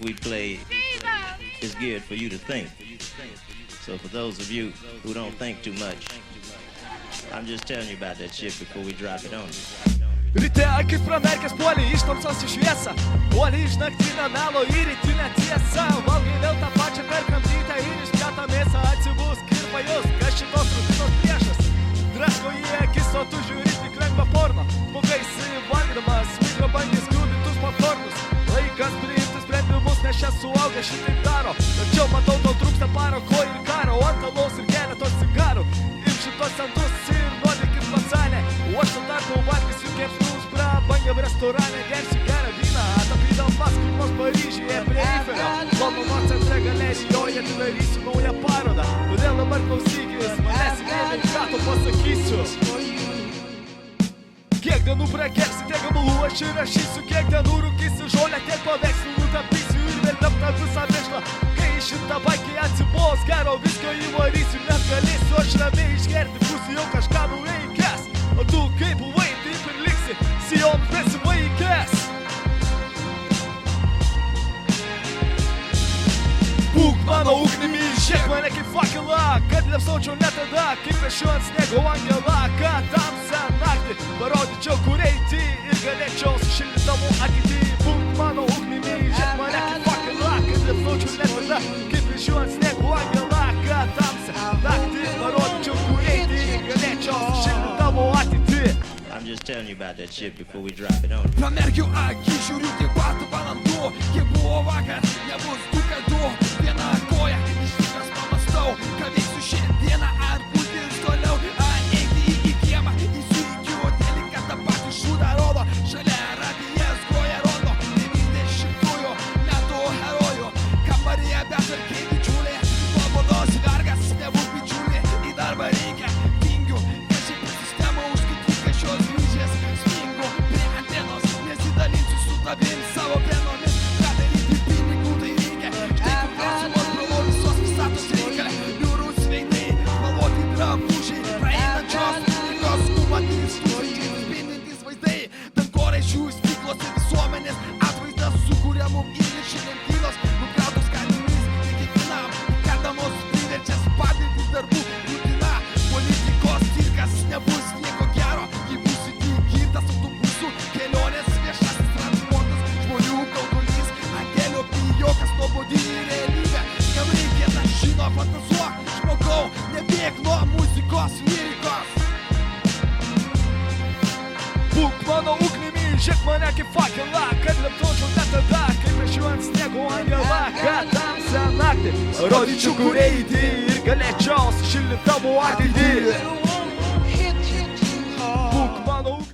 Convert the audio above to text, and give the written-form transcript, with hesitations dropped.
we play is geared for you to think. So for those of you who don't think too much, I'm just telling you about that shit before we drop it on you. Ryte akis pramerkęs puolį iš tamsos į šviesą, puolį iš naktinio melo į rytinę tiesą. Valgai vėl tą pačią per kramtytę ir išpjatą mėsą. Atsibusk ir pajus, kas šitos rutinos priešas. Drasko į akis, o tu žiūri tik lengvą porno. Pagaisi valgydamas mikrobangės kliūdintus platformus. Laikas priimti sprendimus, nes čia suaugę šitaip daro. Tačiau matau, tau trūksta parako ir karo, ant alaus ir keletos cigarų. Im šitos centus ir nuodykit pasanę, o aš ten dar valgysiu kepsnius prabangiam restorane. Gersiu gerą vyną, tapydamas kaip nors Paryžiuje prie Eifelio. Londono centre galerijoje atidarysiu naują parodą. Todėl dabar klausykis manęs, įdėmė ką to pasakysiu. Kiek dienų prakersi, tiek gabalų aš įrašysiu. Kiek dienų rūkysiu žolę, tiek paveikslų nutapysiu. Ir vėl tapta visą mėšlą, kai šitą baikį atsibos. Gero viskio įvarysiu, net galėsiu aš ramiai išgerti. Būsiu jau kažką nuveikęs, o tu kaip buvai, taip ir liksi sijonus besivaikęs. Būk mano ugnimi, žiek mane kaip fakelą, kad liepsaučiau net tada, kaip pešiu ant sniego angelą. Kad tamsią naktį parodyčiau kur eiti ir galėčiau sušildyti tavo ateitį. Būk mano ugnimi, žiek mane kaip fakelą, kad liepsaučiau net tada, kaip pešiu ant sniego angelą. Kad tamsią naktį parodyčiau kur eiti ir galėčiau sušildyti tavo ateitį. I'm just telling you about that shit before we drop it on you. Pramerkiu akį, žiūriu tiek patų valandų, kiek buvo vakar, nebus du kartų. Viena koja, iš tikras pamastau, ką veiksiu šiandieną, ar būtis toliau, ar eiti į kiemą, įsigiu hotelį, kad tą patį šūdą rodo. Šalia radijas groja rondo, 90-ųjų metų herojų. Kambaryje betvarkiai didžiulė, nuobodos vergas, nebus bičiulė, į darbą reikia tingių. Kažkaip per sistemą užskaityk šios grįžės, smingu prie antenos, nesidalinsiu su tavim savo penomis. Ką daryti pinigų tai reikia, štai kur klausimas brolo visos visatos reikia. Liūrūs veidai, spalvoti drabužiai, praeinančios knygos, kumatys, tūkstančiai spindintys vaizdai. Dangoraižių stiklos ir visuomenės atvaizdas sukuria mum įnešį lentynos, nukrautos kainomis, tai kiekvienam, kada mus priverčia spadintis darbų rutina. Politikos cirkas nebus nieko gero, jei būsi įgytas autobusų kelionės, viešasis transportas, žmonių gaudulys, angelio pijokas, nuobodi realybė. Kam reikia, tą žino, fantazuok, žmogau, nebėk nuo muzikos lyrikos. Būk mano ugnimi, žiek mane kaip fakelą, kad liepsaučiau net tada, kai pešiu ant sniego angelą. Kad tamsią naktį rodyčiau kur eiti ir galėčiau sušildyti tavo ateitį.